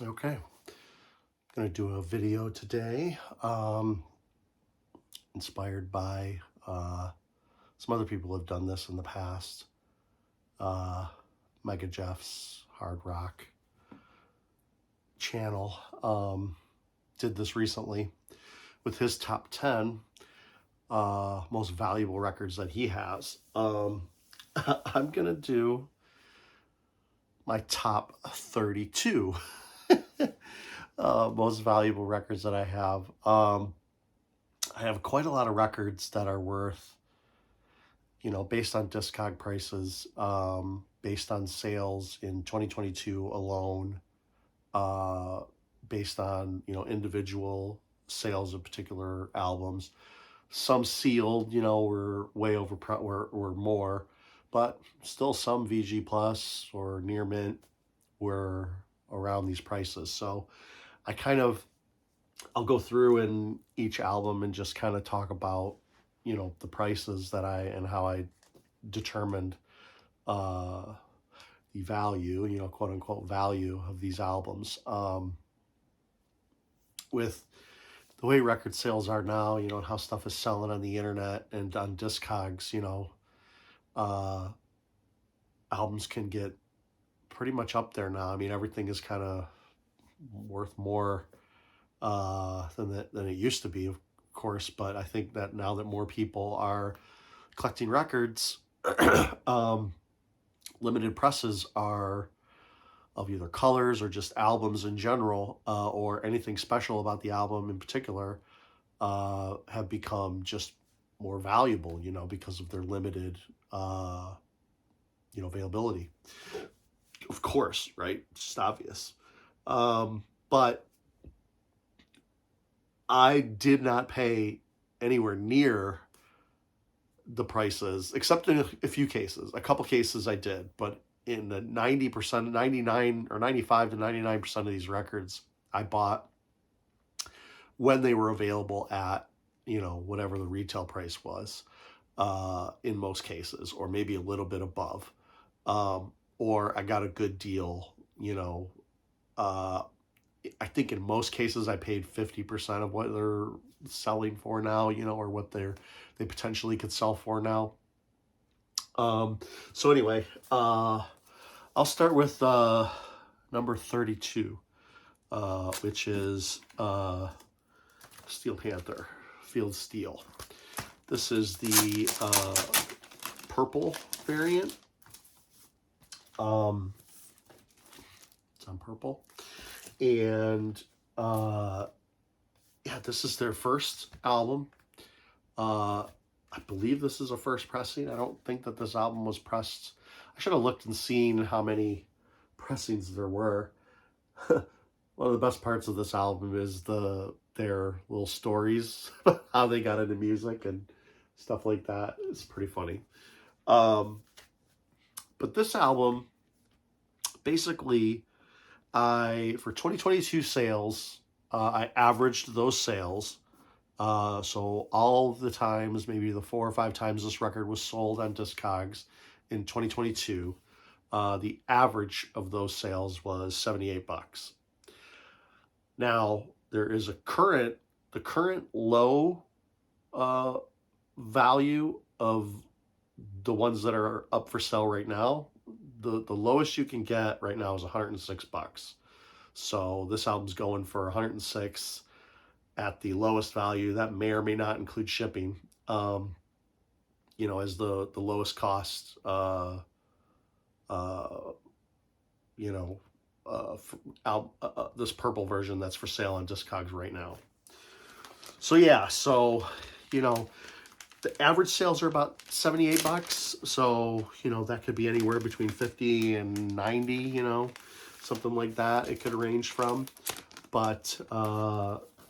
Okay, gonna do a video today, inspired by some other people who have done this in the past. Mega Jeff's Hard Rock channel did this recently with his top 10 most valuable records that he has. I'm gonna do my top 32 most valuable records that I have. I have quite a lot of records that are worth, based on Discog prices, based on sales in 2022 alone, based on, individual sales of particular albums. Some sealed, were way over, were more, but still some VG Plus or near mint were around these prices. So I'll go through in each album and just kind of talk about, the prices and how I determined the value, quote unquote value of these albums. With the way record sales are now, and how stuff is selling on the internet and on Discogs, albums can get pretty much up there now. I mean, everything is kind of worth more than it used to be, of course. But I think that now that more people are collecting records, limited presses are of either colors or just albums in general, or anything special about the album in particular, have become just more valuable, because of their limited, availability. Of course, right? It's just obvious. But I did not pay anywhere near the prices, except in a few cases. A couple cases I did, but in the 90%, 99 or 95 to 99% of these records I bought when they were available at, whatever the retail price was, in most cases, or maybe a little bit above. Or I got a good deal, I think in most cases I paid 50% of what they're selling for now, or what they potentially could sell for now. So anyway, I'll start with number 32, which is Steel Panther, Field Steel. This is the purple variant. It's on purple. And yeah, this is their first album. I believe this is a first pressing. I don't think that this album was pressed. I should have looked and seen how many pressings there were. One of the best parts of this album is their little stories, how they got into music and stuff like that. It's pretty funny. But this album, basically, for 2022 sales, I averaged those sales. So all the times, maybe the 4 or 5 times this record was sold on Discogs in 2022, the average of those sales was $78. Now, there is the current low value of the ones that are up for sale right now. The lowest you can get right now is $106. So this album's going for $106 at the lowest value. That may or may not include shipping, as the lowest cost, this purple version that's for sale on Discogs right now. So yeah, the average sales are about $78. So, that could be anywhere between 50 and 90, something like that. It could range from. But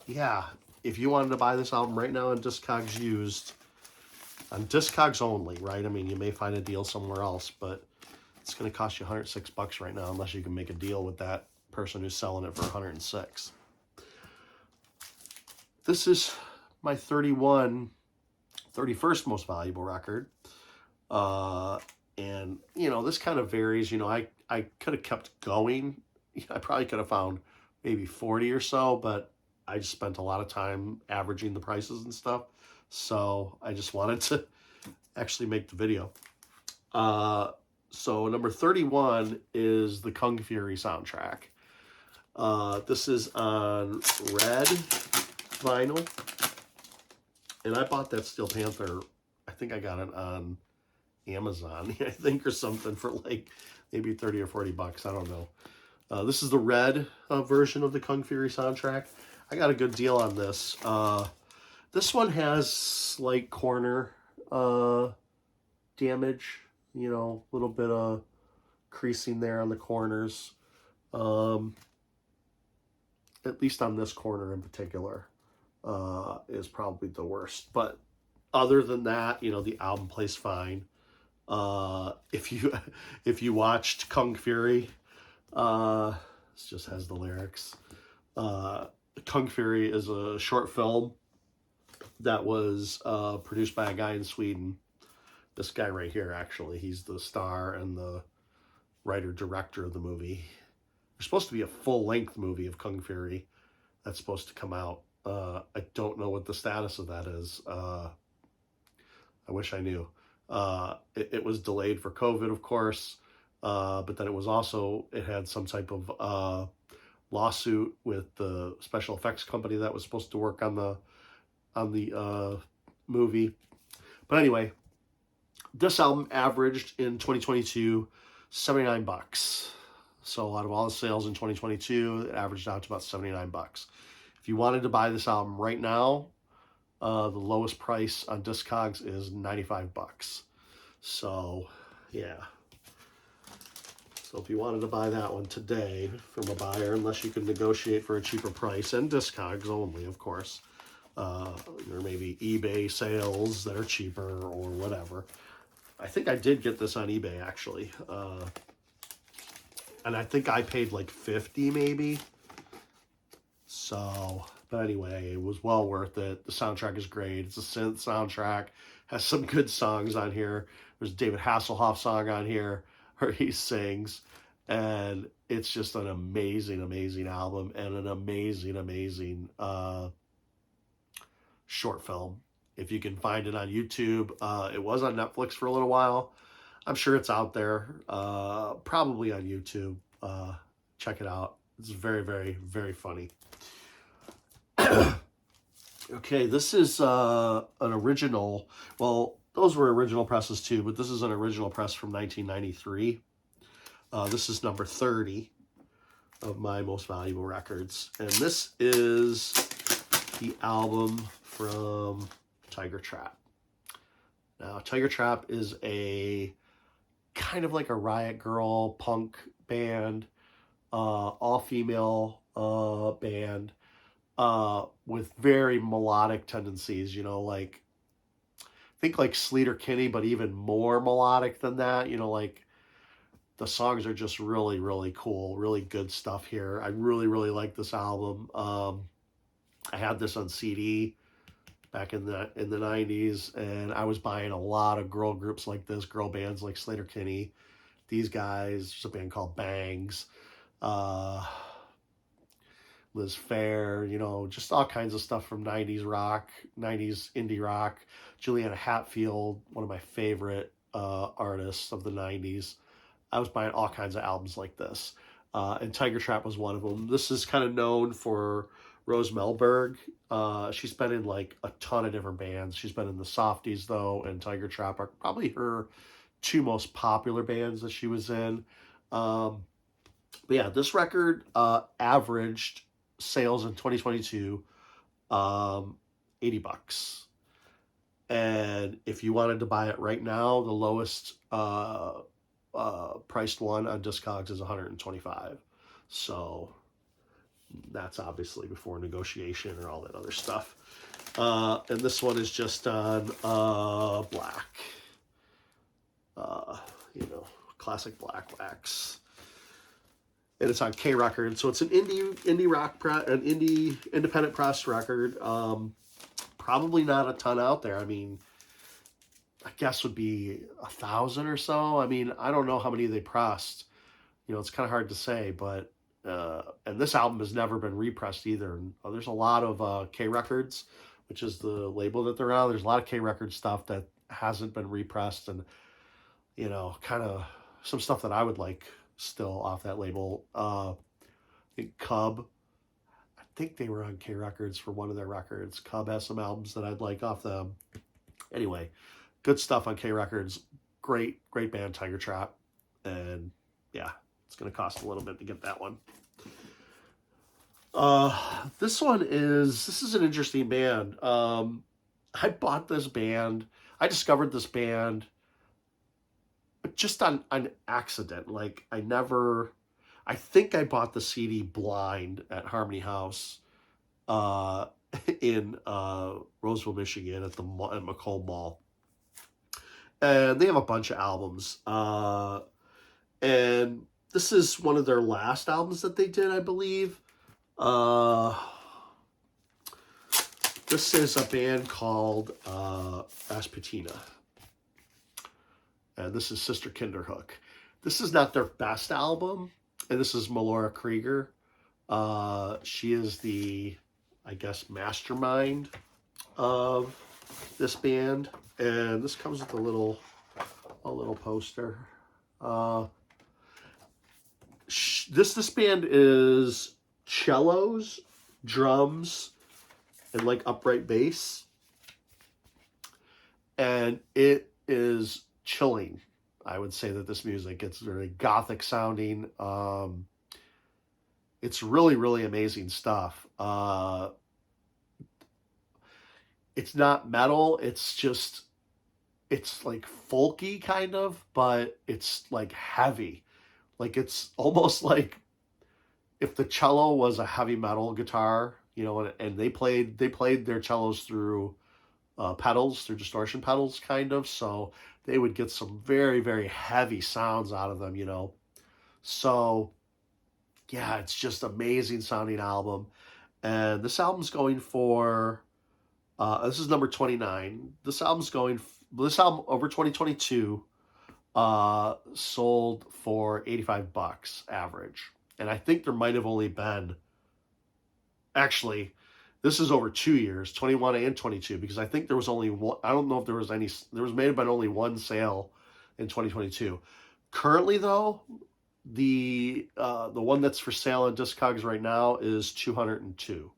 yeah, if you wanted to buy this album right now on Discogs used, on Discogs only, right? I mean, you may find a deal somewhere else, but it's going to cost you $106 right now, unless you can make a deal with that person who's selling it for $106. This is my 31st most valuable record. And, this kind of varies. I could have kept going. I probably could have found maybe 40 or so, but I just spent a lot of time averaging the prices and stuff. So I just wanted to actually make the video. So number 31 is the Kung Fury soundtrack. This is on red vinyl. And I bought that Steel Panther, I think I got it on Amazon, I think, or something, for like maybe 30 or 40 bucks. I don't know. This is the red version of the Kung Fury soundtrack. I got a good deal on this. This one has slight corner damage, you know, a little bit of creasing there on the corners. At least on this corner in particular, is probably the worst. But other than that, you know, the album plays fine. If you watched Kung Fury, this just has the lyrics. Kung Fury is a short film that was produced by a guy in Sweden. This guy right here, actually, he's the star and the writer-director of the movie. There's supposed to be a full-length movie of Kung Fury that's supposed to come out. I don't know what the status of that is. I wish I knew. It was delayed for COVID, of course, but then it had some type of lawsuit with the special effects company that was supposed to work on the movie. But anyway, this album averaged in 2022 $79. So out of all the sales in 2022, it averaged out to about 79 bucks. If you wanted to buy this album right now, the lowest price on Discogs is 95 bucks. So, yeah. So if you wanted to buy that one today from a buyer, unless you can negotiate for a cheaper price, and Discogs only, of course, or maybe eBay sales that are cheaper or whatever. I think I did get this on eBay, actually. And I think I paid like 50 maybe. So, but anyway, it was well worth it. The soundtrack is great. It's a synth soundtrack. Has some good songs on here. There's a David Hasselhoff song on here where he sings. And it's just an amazing, amazing album and an amazing, amazing short film. If you can find it on YouTube. It was on Netflix for a little while. I'm sure it's out there. Probably on YouTube. Check it out. It's very, very, very funny. Okay, this is an original. Well, those were original presses too, but this is an original press from 1993. This is number 30 of my most valuable records. And this is the album from Tiger Trap. Now, Tiger Trap is a kind of like a Riot Girl punk band, all-female band, with very melodic tendencies, you know, like, think like Sleater Kinney, but even more melodic than that, you know, like, the songs are just really, really cool, really good stuff here. I really, really like this album. I had this on CD back in the 90s, and I was buying a lot of girl groups like this, girl bands like Sleater Kinney. These guys, there's a band called Bangs, Liz Phair, you know, just all kinds of stuff from 90s rock, 90s indie rock. Juliana Hatfield, one of my favorite artists of the 90s. I was buying all kinds of albums like this. And Tiger Trap was one of them. This is kind of known for Rose Melberg. She's been in like a ton of different bands. She's been in the Softies, though, and Tiger Trap are probably her two most popular bands that she was in. But yeah, this record averaged sales in 2022 $80. And if you wanted to buy it right now, the lowest priced one on Discogs is $125. So that's obviously before negotiation or all that other stuff. And this one is just on black. You know, classic black wax. And it's on K Records, so it's an indie rock, an indie independent press record. Probably not a ton out there. I mean, I guess would be 1,000 or so. I mean, I don't know how many they pressed. You know, it's kind of hard to say, but And this album has never been repressed either. And there's a lot of K Records, which is the label that they're on. There's a lot of K Records stuff that hasn't been repressed, and kind of some stuff that I would like still off that label. I think Cub. I think they were on K Records for one of their records. Cub has some albums that I'd like off them. Anyway, good stuff on K Records. Great band, Tiger Trap. And yeah, it's going to cost a little bit to get that one. This is an interesting band. I bought this band. I discovered this band just on accident. Like, I think I bought the CD blind at Harmony House in Roseville, Michigan at McComb Mall. And they have a bunch of albums. And this is one of their last albums that they did, I believe. This is a band called Rasputina. And this is Sister Kinderhook. This is not their best album. And this is Melora Krieger. She is the, I guess, mastermind of this band. And this comes with a little poster. This band is cellos, drums, and like upright bass. And it is chilling. I would say that this music, it's very gothic sounding. It's really amazing stuff. It's not metal. It's like folky kind of, but it's like heavy. Like, it's almost like if the cello was a heavy metal guitar, and they played their cellos through pedals, through distortion pedals, kind of. So they would get some very heavy sounds out of them, So yeah, it's just amazing sounding album. And this album's going for, this is number 29. This album over 2022 sold for $85 average. And I think there might have only been, actually, this is over 2 years, 21 and 22, because I think there was only one. I don't know if there was may have been only one sale in 2022. Currently, though, the one that's for sale on Discogs right now is 202.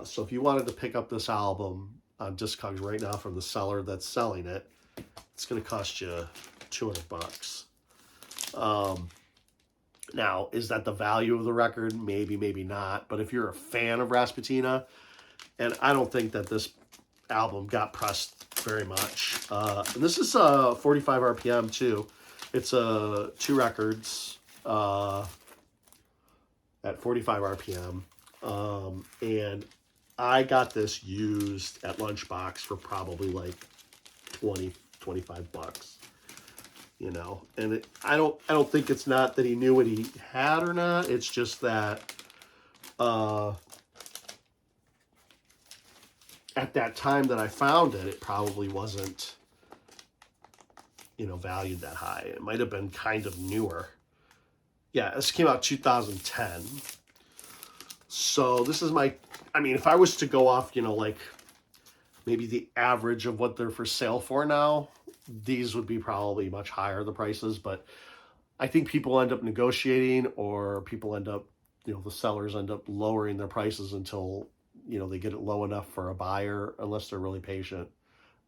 So if you wanted to pick up this album on Discogs right now from the seller that's selling it, it's going to cost you $200. Now, is that the value of the record? Maybe not. But if you're a fan of Rasputina, and I don't think that this album got pressed very much. And this is 45 RPM too. It's 2 records at 45 RPM. And I got this used at Lunchbox for probably like $20-25. And I don't think it's not that he knew what he had or not. It's just that at that time that I found it, it probably wasn't, valued that high. It might have been kind of newer. Yeah, this came out 2010. So this is if I was to go off, like maybe the average of what they're for sale for now, these would be probably much higher, the prices. But I think people end up negotiating, or people end up, the sellers end up lowering their prices until, they get it low enough for a buyer, unless they're really patient.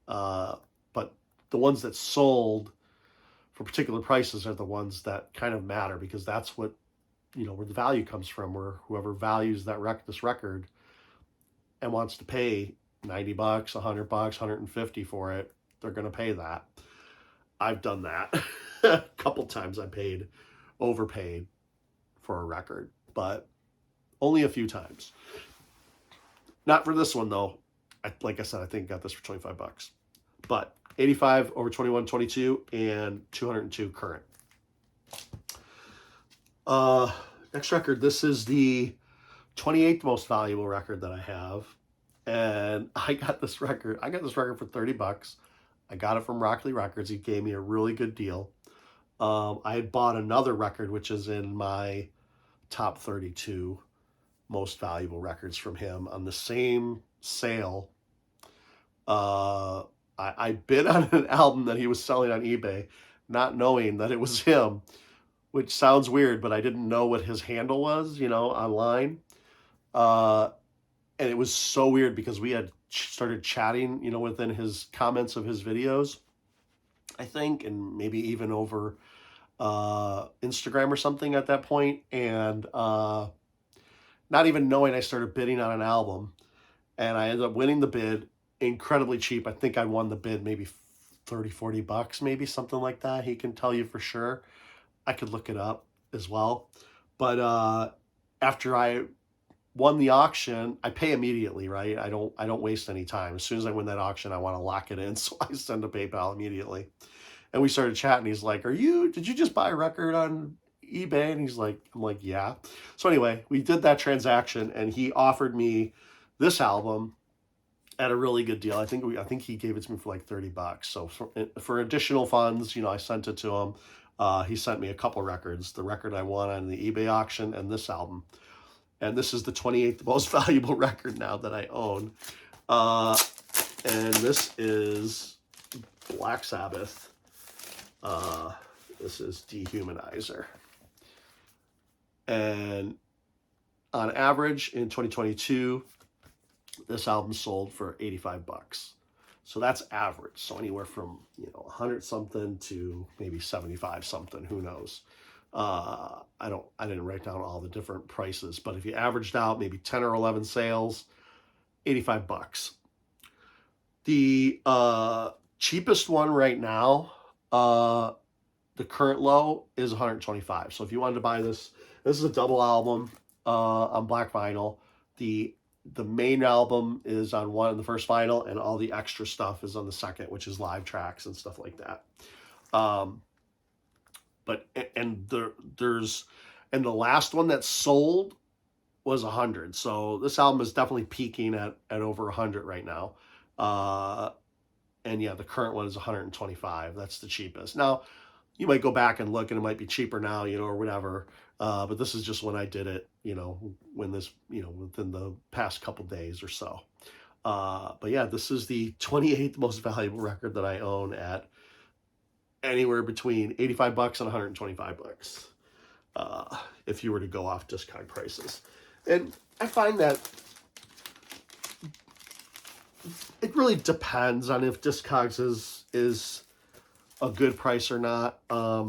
But the ones that sold for particular prices are the ones that kind of matter, because that's what, where the value comes from, where whoever values this record and wants to pay $90, $100, $150 for it, they're going to pay that. I've done that a couple times. I overpaid for a record, but only a few times. Not for this one though. Like I said, I think I got this for $25, but 85 over 21, 22, and 202 current. Next record. This is the 28th most valuable record that I have. And I got this record for $30. I got it from Rockley Records. He gave me a really good deal. I had bought another record, which is in my top 32 most valuable records from him on the same sale. I bid on an album that he was selling on eBay, not knowing that it was him, which sounds weird, but I didn't know what his handle was, online. And it was so weird because we had started chatting, within his comments of his videos, I think, and maybe even over Instagram or something at that point. And not even knowing, I started bidding on an album, and I ended up winning the bid incredibly cheap. I think I won the bid maybe 30, $40, maybe something like that. He can tell you for sure. I could look it up as well. But after I won the auction, I pay immediately, right? I don't waste any time. As soon as I win that auction, I want to lock it in. So I send a PayPal immediately. And we started chatting. He's like, did you just buy a record on eBay? And I'm like, yeah. So anyway, we did that transaction, and he offered me this album at a really good deal. I think he gave it to me for like $30. So for additional funds, I sent it to him. He sent me a couple records, the record I won on the eBay auction and this album. And this is the 28th most valuable record now that I own. And this is Black Sabbath. This is Dehumanizer. And on average in 2022, this album sold for $85. So that's average. So anywhere from 100 something to maybe 75 something, who knows. I didn't write down all the different prices, but if you averaged out maybe 10 or 11 sales, $85. The cheapest one right now, the current low is $125. So if you wanted to buy this is a double album on black vinyl. The main album is on the first vinyl, and all the extra stuff is on the second, which is live tracks and stuff like that. The last one that sold was 100. So this album is definitely peaking at over 100 right now. And yeah, the current one is 125. That's the cheapest. Now, you might go back and look, and it might be cheaper now, or whatever. But this is just when I did it, when this, within the past couple days or so. But yeah, this is the 28th most valuable record that I own at anywhere between $85 and $125. If you were to go off Discog prices. And I find that it really depends on if Discogs is a good price or not. I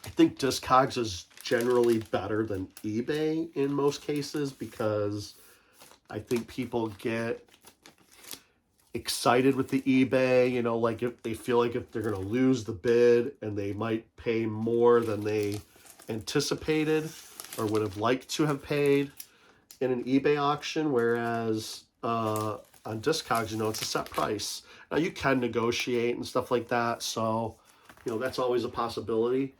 think Discogs is generally better than eBay in most cases, because I think people get excited with the eBay, like if they feel like if they're going to lose the bid, and they might pay more than they anticipated or would have liked to have paid in an eBay auction, whereas on Discogs, it's a set price. Now you can negotiate and stuff like that, so that's always a possibility.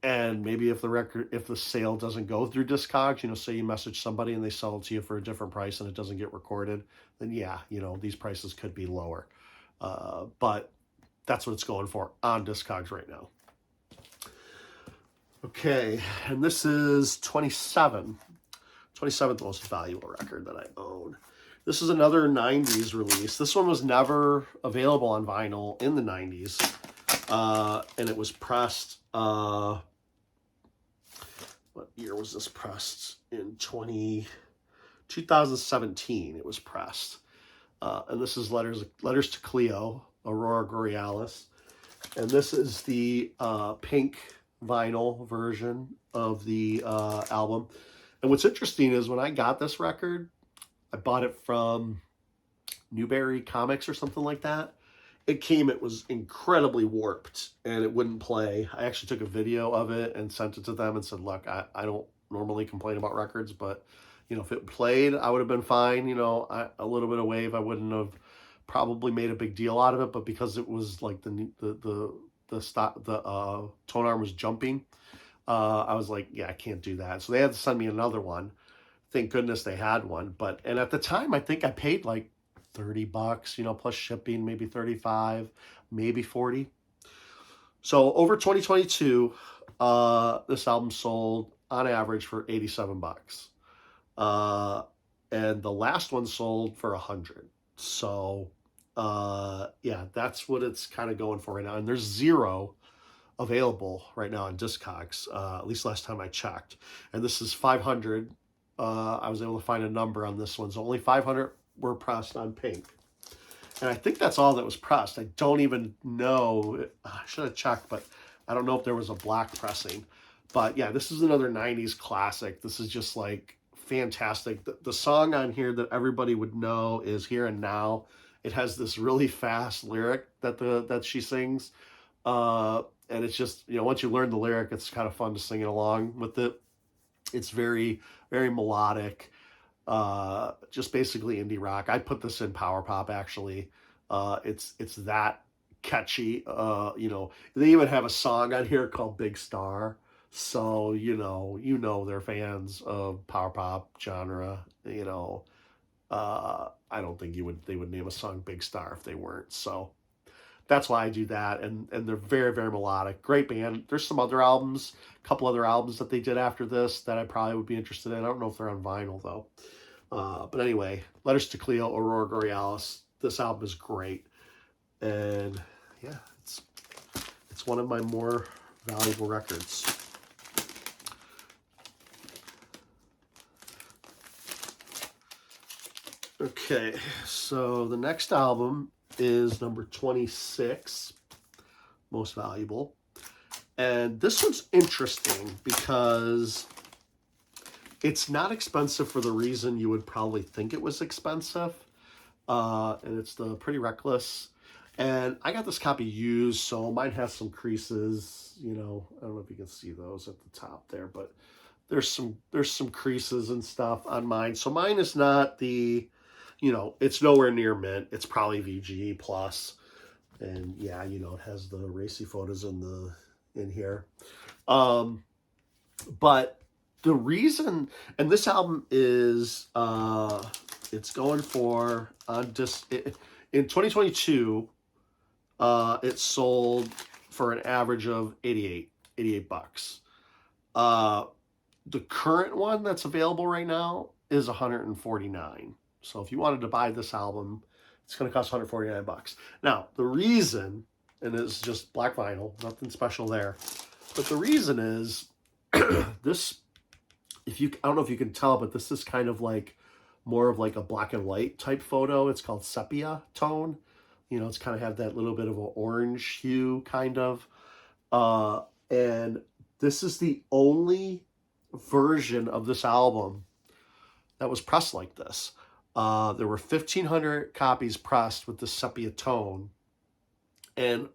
And maybe if the sale doesn't go through Discogs, say you message somebody and they sell it to you for a different price and it doesn't get recorded, then yeah, these prices could be lower. But that's what it's going for on Discogs right now. Okay, and this is 27th most valuable record that I own. This is another 90s release. This one was never available on vinyl in the 90s. And it was pressed, what year was this pressed? In 2017 it was pressed. And this is Letters to Cleo, Aurora Borealis. And this is the pink vinyl version of the album. And what's interesting is when I got this record, I bought it from Newberry Comics or something like that. It was incredibly warped and it wouldn't play. I actually took a video of it and sent it to them and said, look, I don't normally complain about records, but if it played, I would have been fine. A little bit of wave, I wouldn't have probably made a big deal out of it, but because it was like the tone arm was jumping, I was like, yeah, I can't do that. So they had to send me another one. Thank goodness they had one. And at the time, I think I paid like $30, plus shipping, maybe 35, maybe 40. So over 2022, this album sold on average for $87. And the last one sold for $100. So, yeah, that's what it's kind of going for right now. And there's 0 available right now on Discogs, at least last time I checked. And this is 500. I was able to find a number on this one. So only 500 were pressed on pink. And I think that's all that was pressed. I don't even know. I should have checked, but I don't know if there was a black pressing. But yeah, this is another 90s classic. This is just like fantastic. The song on here that everybody would know is Here and Now. It has this really fast lyric that she sings. And it's just, once you learn the lyric, it's kind of fun to sing it along with it. It's very, very melodic. Just basically indie rock. I put this in power pop, actually. It's that catchy. They even have a song on here called Big Star. So, they're fans of power pop genre. I don't think they would name a song Big Star if they weren't. So that's why I do that. And they're very, very melodic. Great band. There's some other albums, a couple other albums that they did after this that I probably would be interested in. I don't know if they're on vinyl, though. But anyway, Letters to Cleo, Aurora Borealis. This album is great. And yeah, it's one of my more valuable records. Okay, so the next album is number 26, most valuable. And this one's interesting because it's not expensive for the reason you would probably think it was expensive. And it's the Pretty Reckless. And I got this copy used, so mine has some creases. I don't know if you can see those at the top there, but there's some creases and stuff on mine. So mine is not the, it's nowhere near mint. It's probably VG plus. And yeah, it has the racy photos in here. But the reason, and this album is, it's going for, in 2022, it sold for an average of $88. The current one that's available right now is $149. So if you wanted to buy this album, it's going to cost $149. Now, the reason, and it's just black vinyl, nothing special there, but the reason is this, I don't know if you can tell, but this is kind of like more of like a black and white type photo. It's called sepia tone. It's kind of have that little bit of an orange hue kind of. And this is the only version of this album that was pressed like this. There were 1,500 copies pressed with the sepia tone. And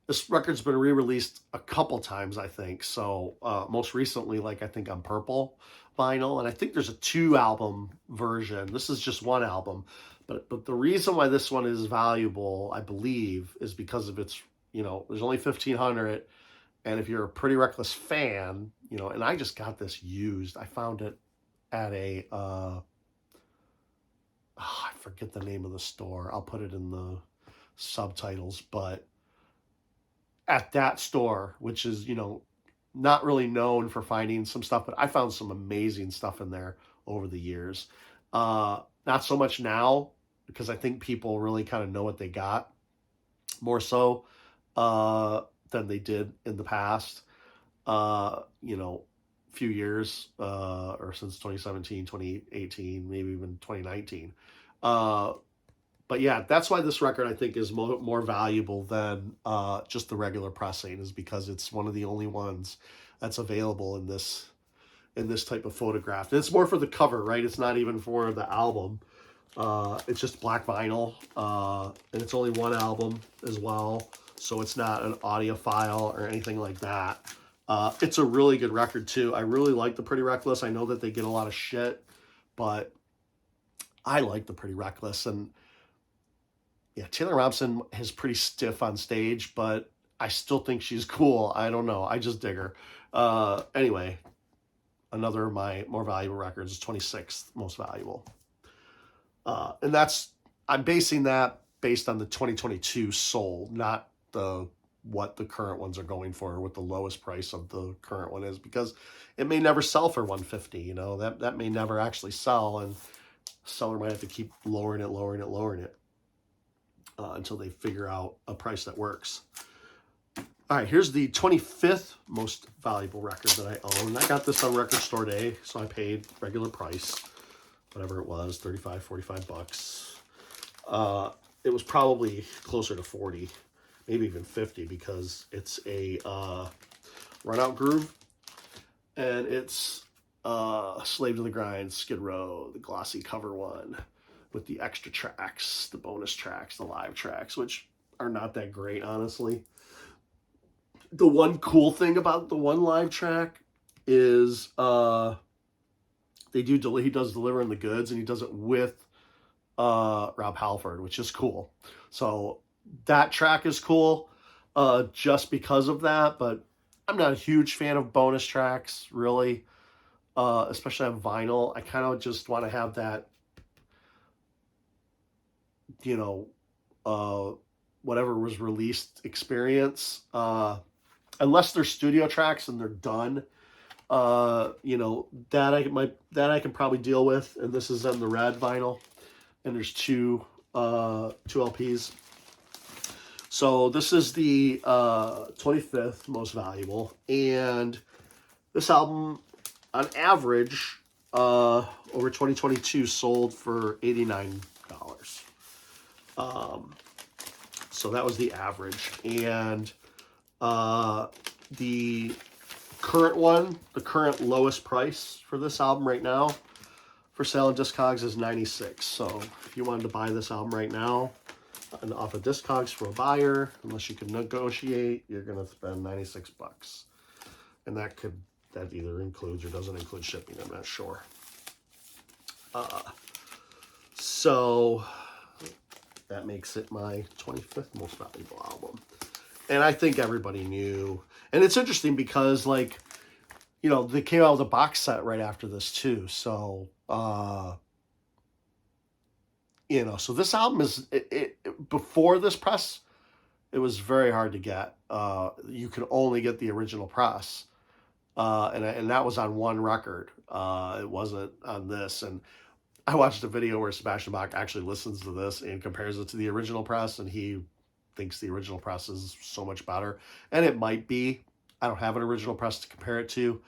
this record's been re-released a couple times, I think. So most recently, I think on purple vinyl. And I think there's a 2-album version. This is just 1 album. But the reason why this one is valuable, I believe, is because of its, there's only 1,500. And if you're a Pretty Reckless fan, and I just got this used. I found it at a, I forget the name of the store. I'll put it in the subtitles. But at that store, which is, not really known for finding some stuff, but I found some amazing stuff in there over the years. Not so much now, because I think people really kind of know what they got more so than they did in the past. Few years, or since 2017, 2018, maybe even 2019. But yeah, that's why this record I think is more valuable than just the regular pressing, is because it's one of the only ones that's available in this type of photograph. And it's more for the cover, right? It's not even for the album. It's just black vinyl, and it's only 1 album as well, so it's not an audiophile or anything like that. It's a really good record too. I really like the Pretty Reckless. I know that they get a lot of shit, but I like the Pretty Reckless. And yeah, Taylor Robson is pretty stiff on stage, but I still think she's cool. I don't know. I just dig her. Anyway, another of my more valuable records is 26th most valuable. And I'm basing that based on the 2022 sold, not the what the current ones are going for, what the lowest price of the current one is, because it may never sell for 150. You know, that may never actually sell, and the seller might have to keep lowering it until they figure out a price that works. All right, here's the 25th most valuable record that I own. I got this on Record Store Day, so I paid regular price, whatever it was, 35, 45 bucks. It was probably closer to 40, maybe even 50, because it's a Run Out Groove, and it's Slave to the Grind, Skid Row, the glossy cover one, with the extra tracks, the bonus tracks, the live tracks, which are not that great, honestly. The one cool thing about the one live track is he does Delivering the Goods, and he does it with Rob Halford, which is cool. So that track is cool just because of that, but I'm not a huge fan of bonus tracks, really, especially on vinyl. I kind of just want to have that, you know, whatever was released experience. Unless they're studio tracks and they're done, you know, that I can probably deal with. And this is on the red vinyl, and there's two LPs. So this is the 25th most valuable, and this album, on average, over 2022, sold for $89. So that was the average, and the current one, the current lowest price for this album right now for sale on Discogs is $96. So if you wanted to buy this album right now and off of Discogs for a buyer, unless you can negotiate, you're going to spend 96 bucks. And that either includes or doesn't include shipping, I'm not sure. So that makes it my 25th most valuable album. And I think everybody knew. And it's interesting because, like, you know, they came out with a box set right after this too. So, you know, so this album is, before this press, it was very hard to get. You could only get the original press. And that was on one record. It wasn't on this. And I watched a video where Sebastian Bach actually listens to this and compares it to the original press, and he thinks the original press is so much better. And it might be. I don't have an original press to compare it to,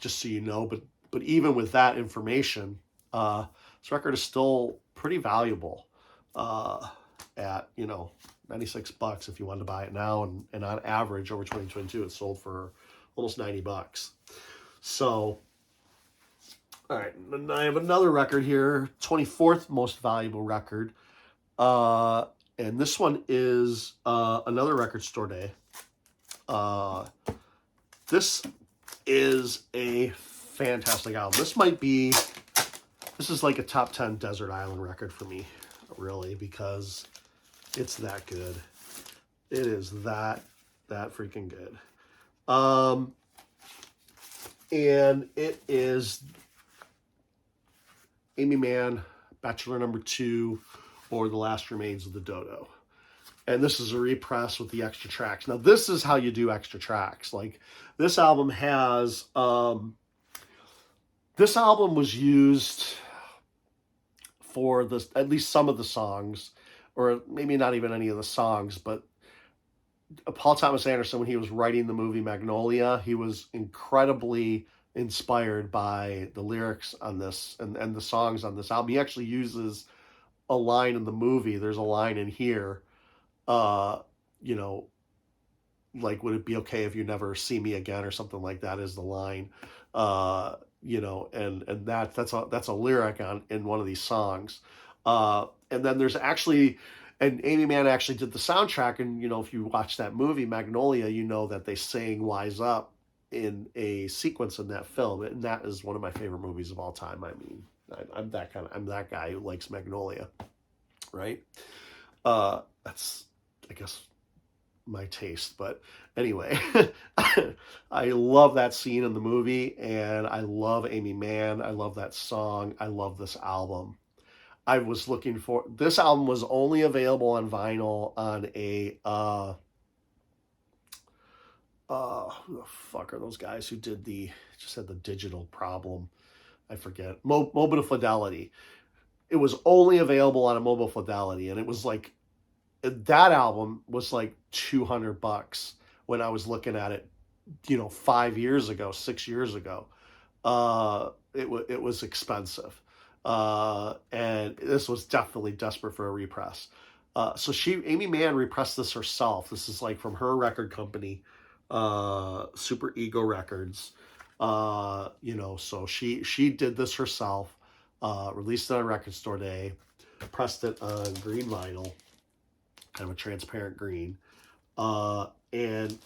just so you know. But even with that information, this record is still pretty valuable at, you know, 96 bucks if you wanted to buy it now. And on average, over 2022, it sold for almost 90 bucks. So, all right, and I have another record here, 24th most valuable record. And this one is another Record Store Day. This is a fantastic album. This is like a top 10 Desert Island record for me, really, because it's that good. It is that freaking good. And it is Amy Mann, Bachelor Number 2, or The Last Remains of the Dodo. And this is a repress with the extra tracks. Now, this is how you do extra tracks. Like, this album has, this album was used for at least some of the songs, or maybe not even any of the songs, but Paul Thomas Anderson, when he was writing the movie Magnolia, he was incredibly inspired by the lyrics on this and the songs on this album. He actually uses a line in the movie. There's a line in here, you know, like, would it be okay if you never see me again, or something like that is the line, you know, and that's a lyric in one of these songs. And then there's actually, and Amy Mann actually did the soundtrack, and, you know, if you watch that movie Magnolia, you know that they sang Wise Up in a sequence in that film, and that is one of my favorite movies of all time. I mean, I'm that guy who likes Magnolia, right? That's, I guess, my taste. But anyway, I love that scene in the movie, and I love Amy Mann. I love that song. I love this album. I was looking for, this album was only available on vinyl on a who the fuck are those guys who did just had the digital problem? I forget. Mobile Fidelity. It was only available on a Mobile Fidelity, and it was like, that album was like $200 when I was looking at it, 5 years ago, 6 years ago. It was expensive. And this was definitely desperate for a repress. So Amy Mann repressed this herself. This is like from her record company, Super Ego Records. So she did this herself, released it on Record Store Day, pressed it on green vinyl, kind of a transparent green. And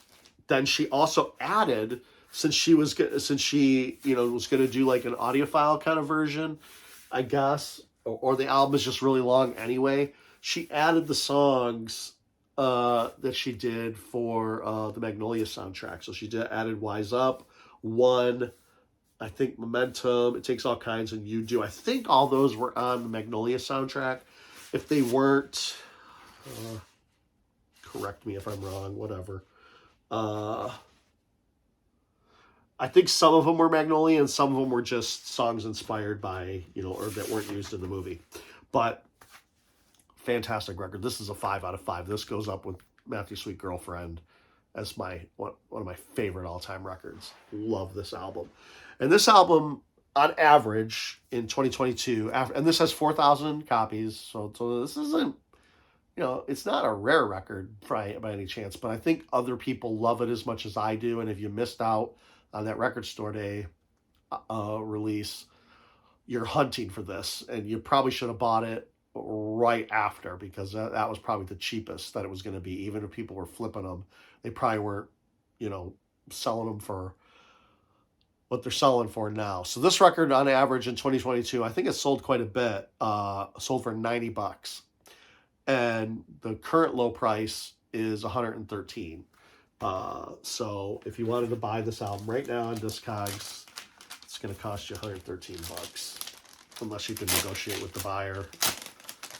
then she also added, since she was going to do like an audiophile kind of version, I guess, or the album is just really long anyway, she added the songs that she did for the Magnolia soundtrack. So she added Wise Up, One, I think Momentum, It Takes All Kinds, and You Do. I think all those were on the Magnolia soundtrack. If they weren't, correct me if I'm wrong, whatever. I think some of them were Magnolia and some of them were just songs inspired by, or that weren't used in the movie. But fantastic record. This is a 5 out of 5. This goes up with Matthew Sweet Girlfriend as one of my favorite all-time records. Love this album. And this album, on average, in 2022, and this has 4,000 copies, so this isn't, it's not a rare record by any chance, but I think other people love it as much as I do, and if you missed out on that Record Store Day release, you're hunting for this, and you probably should have bought it right after, because that was probably the cheapest that it was going to be. Even if people were flipping them, they probably weren't, selling them for what they're selling for now. So this record, on average in 2022, I think it sold quite a bit. Sold for $90, and the current low price is $113. So if you wanted to buy this album right now on Discogs, it's going to cost you $113, unless you can negotiate with the buyer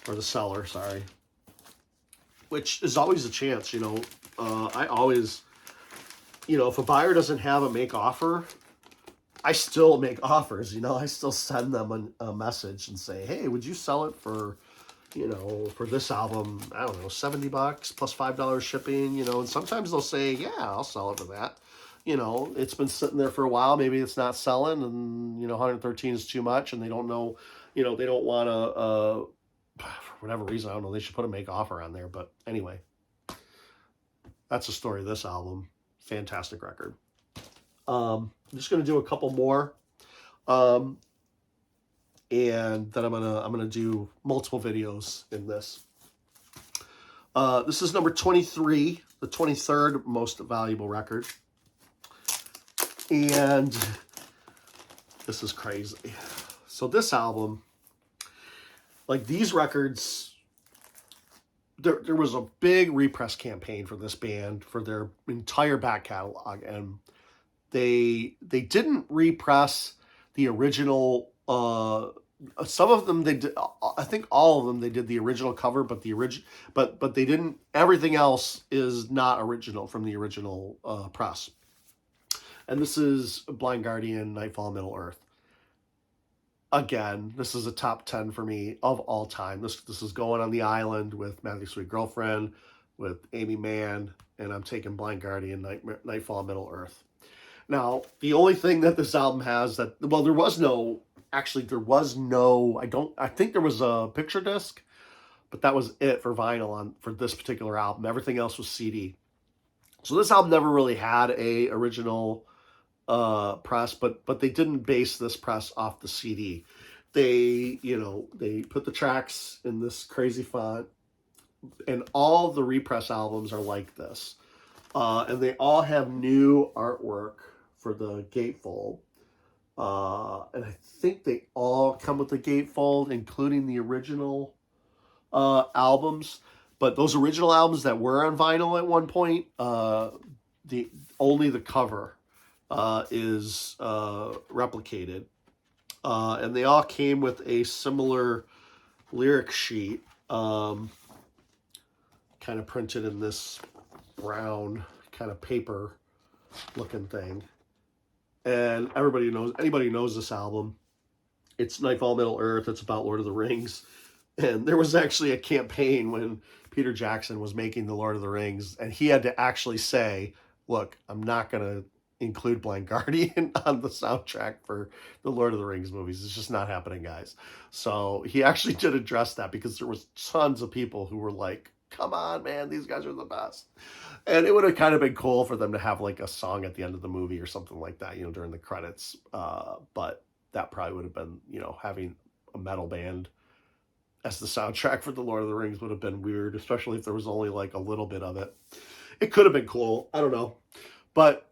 or the seller, sorry, which is always a chance. I always, if a buyer doesn't have a make offer, I still make offers. I still send them a message and say, hey, would you sell it for, for this album, I don't know, $70 plus $5 shipping, and sometimes they'll say, yeah, I'll sell it for that. It's been sitting there for a while. Maybe it's not selling, and, 113 is too much, and they don't know, they don't want to, for whatever reason, I don't know, they should put a make offer on there. But anyway, that's the story of this album. Fantastic record. I'm just going to do a couple more. And then I'm gonna do multiple videos in this. This is number 23, the 23rd most valuable record, and this is crazy. So this album, like these records, there was a big repress campaign for this band for their entire back catalog, and they didn't repress the original. Some of them they did. I think all of them they did the original cover, but but they didn't. Everything else is not original from the original press. And this is Blind Guardian, Nightfall, Middle Earth. Again, this is a top 10 for me of all time. This is Going on the Island with Matthew Sweet Girlfriend, with Amy Mann, and I'm taking Blind Guardian, Nightfall, Middle Earth. Now, the only thing that this album has I think there was a picture disc, but that was it for vinyl for this particular album. Everything else was CD. So this album never really had a original press, but they didn't base this press off the CD. They put the tracks in this crazy font, and all the repress albums are like this. And they all have new artwork for the gatefold. And I think they all come with the gatefold, including the original albums. But those original albums that were on vinyl at one point, only the cover is replicated. And they all came with a similar lyric sheet, kind of printed in this brown kind of paper looking thing. And anybody who knows this album, it's Nightfall Middle Earth. It's about Lord of the Rings. And there was actually a campaign when Peter Jackson was making the Lord of the Rings, and he had to actually say, look, I'm not going to include Blind Guardian on the soundtrack for the Lord of the Rings movies. It's just not happening, guys. So he actually did address that, because there was tons of people who were like, come on, man, these guys are the best. And it would have kind of been cool for them to have like a song at the end of the movie or something like that, you know, during the credits. But that probably would have been, you know, having a metal band as the soundtrack for the Lord of the Rings would have been weird, especially if there was only like a little bit of it. It could have been cool. I don't know. But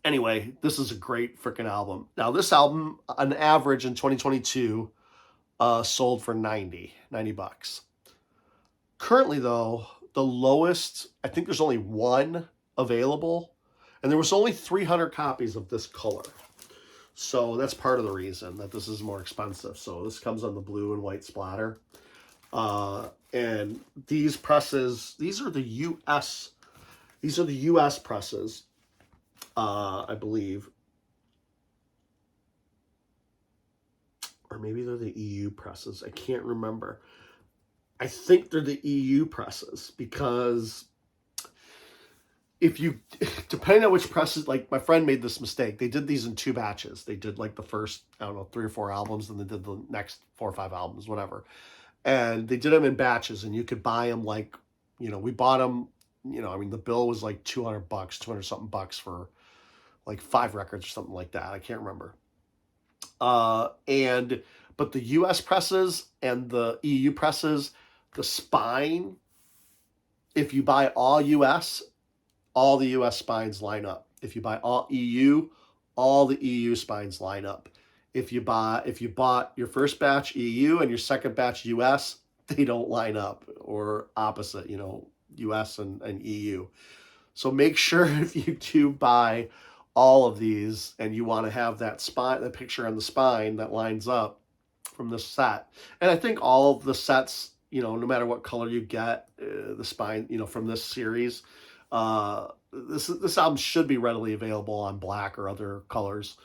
anyway, this is a great freaking album. Now, this album, on average in 2022, sold for $90 bucks. Currently, though, the lowest, I think there's only one available, and there was only 300 copies of this color. So that's part of the reason that this is more expensive. So this comes on the blue and white splatter. And these presses, these are the US presses, I believe. Or maybe they're the EU presses. I can't remember. I think they're the EU presses, because if you, depending on which presses, like my friend made this mistake. They did these in 2 batches. They did like the first, I don't know, 3 or 4 albums, and they did the next 4 or 5 albums, whatever. And they did them in batches, and you could buy them like, you know, we bought them, you know, I mean, the bill was like $200, 200 something bucks for like 5 records or something like that. I can't remember. But the US presses and the EU presses, the spine, if you buy all US, all the US spines line up. If you buy all EU, all the EU spines line up. If you bought your first batch EU and your second batch US, they don't line up, or opposite, you know, US and EU. So make sure if you do buy all of these and you want to have that spine, the picture on the spine that lines up from the set. And I think all of the sets, you know, no matter what color you get, the spine, you know, from this series, this album should be readily available on black or other colors.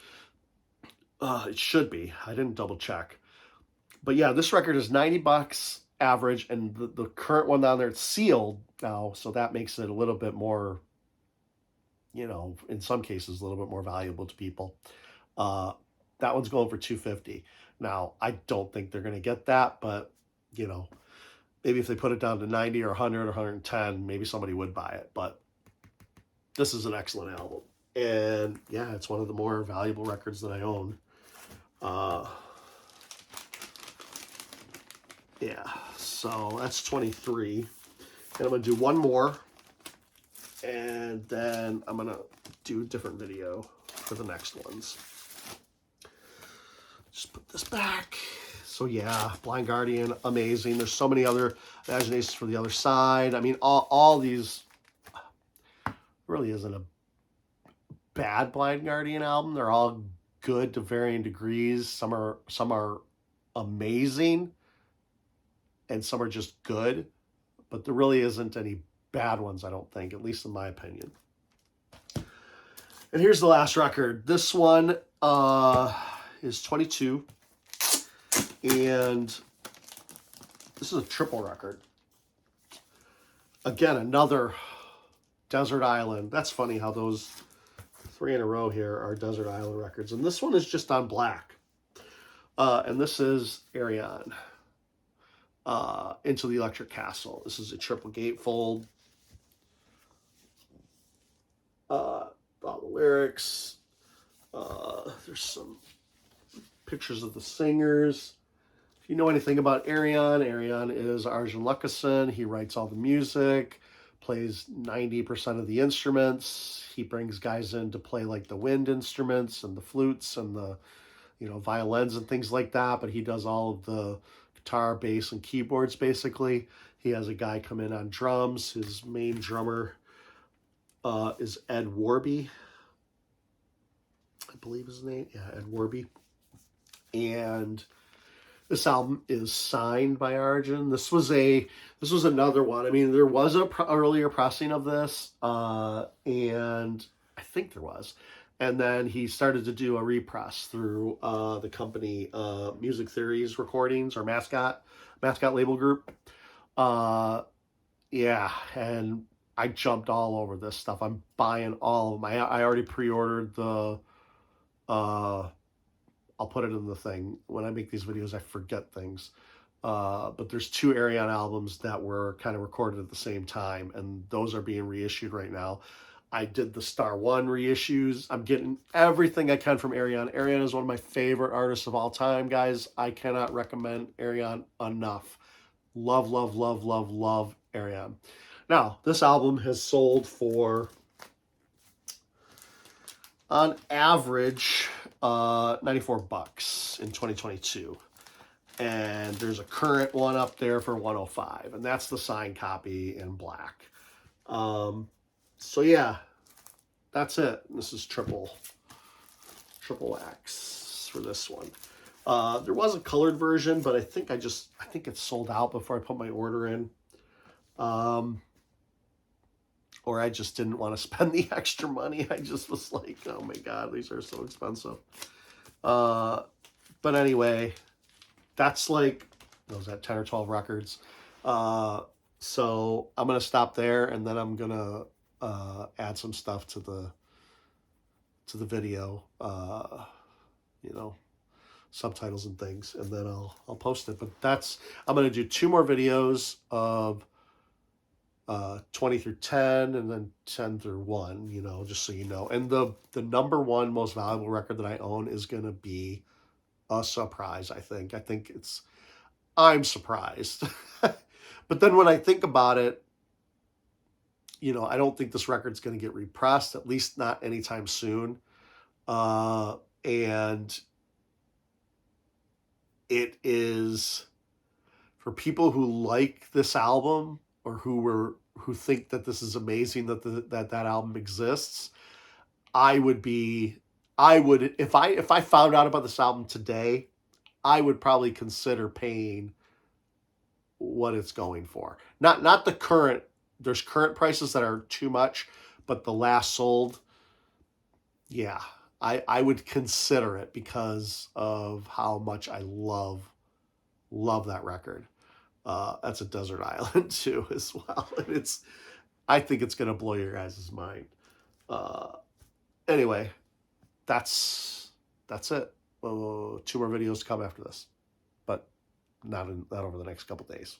It should be. I didn't double check. But yeah, this record is 90 bucks average, and the current one down there, it's sealed now, so that makes it a little bit more, you know, in some cases a little bit more valuable to people. That one's going for $250. Now, I don't think they're going to get that, but, you know, maybe if they put it down to 90 or 100 or 110, maybe somebody would buy it. But this is an excellent album. And yeah, it's one of the more valuable records that I own. Yeah, so that's 23. And I'm going to do one more. And then I'm going to do a different video for the next ones. Just put this back. So yeah, Blind Guardian, amazing. There's so many other Imaginations for the Other Side. I mean, all these, really isn't a bad Blind Guardian album. They're all good to varying degrees. Some are amazing, and some are just good. But there really isn't any bad ones, I don't think, at least in my opinion. And here's the last record. This one is 22. And this is a triple record. Again, another Desert Island. That's funny how those 3 in a row here are Desert Island records. And this one is just on black. And this is Ariane, Into the Electric Castle. This is a triple gatefold. All the lyrics. There's some pictures of the singers. If you know anything about Ariane is Arjun Lucassen. He writes all the music, plays 90% of the instruments. He brings guys in to play like the wind instruments and the flutes and the, you know, violins and things like that. But he does all of the guitar, bass, and keyboards basically. He has a guy come in on drums. His main drummer is Ed Warby, I believe his name. Yeah, Ed Warby. And this album is signed by Arjun. This was another one. I mean, there was a earlier pressing of this, and I think there was. And then he started to do a repress through the company Music Theories Recordings, or Mascot Label Group. Yeah, and I jumped all over this stuff. I'm buying all of them. I already pre-ordered the I'll put it in the thing. When I make these videos, I forget things. But there's 2 Arion albums that were kind of recorded at the same time, and those are being reissued right now. I did the Star One reissues. I'm getting everything I can from Arion. Arion is one of my favorite artists of all time, guys. I cannot recommend Arion enough. Love, love, love, love, love Arion. Now, this album has sold for, on average, $94 in 2022. And there's a current one up there for 105, and that's the signed copy in black. So yeah, that's it. This is triple X for this one. There was a colored version, but I think it's sold out before I put my order in. Or I just didn't want to spend the extra money. I just was like, oh my God, these are so expensive. But anyway, that's like, what was that, 10 or 12 records. So I'm going to stop there, and then I'm going to add some stuff to the video, you know, subtitles and things, and then I'll post it. But I'm going to do 2 more videos of 20 through 10, and then 10 through 1, you know, just so you know. And the number 1 most valuable record that I own is going to be a surprise, I think. I'm surprised. But then when I think about it, you know, I don't think this record's going to get repressed, at least not anytime soon. And it is, for people who like this album, or who think that this is amazing that album exists, I would, if I found out about this album today, I would probably consider paying what it's going for. Not the current, there's current prices that are too much, but the last sold, yeah, I would consider it because of how much I love that record. That's a desert island too, as well. And I think it's going to blow your guys' mind. Anyway, that's it. 2 more videos to come after this, but not over the next couple days.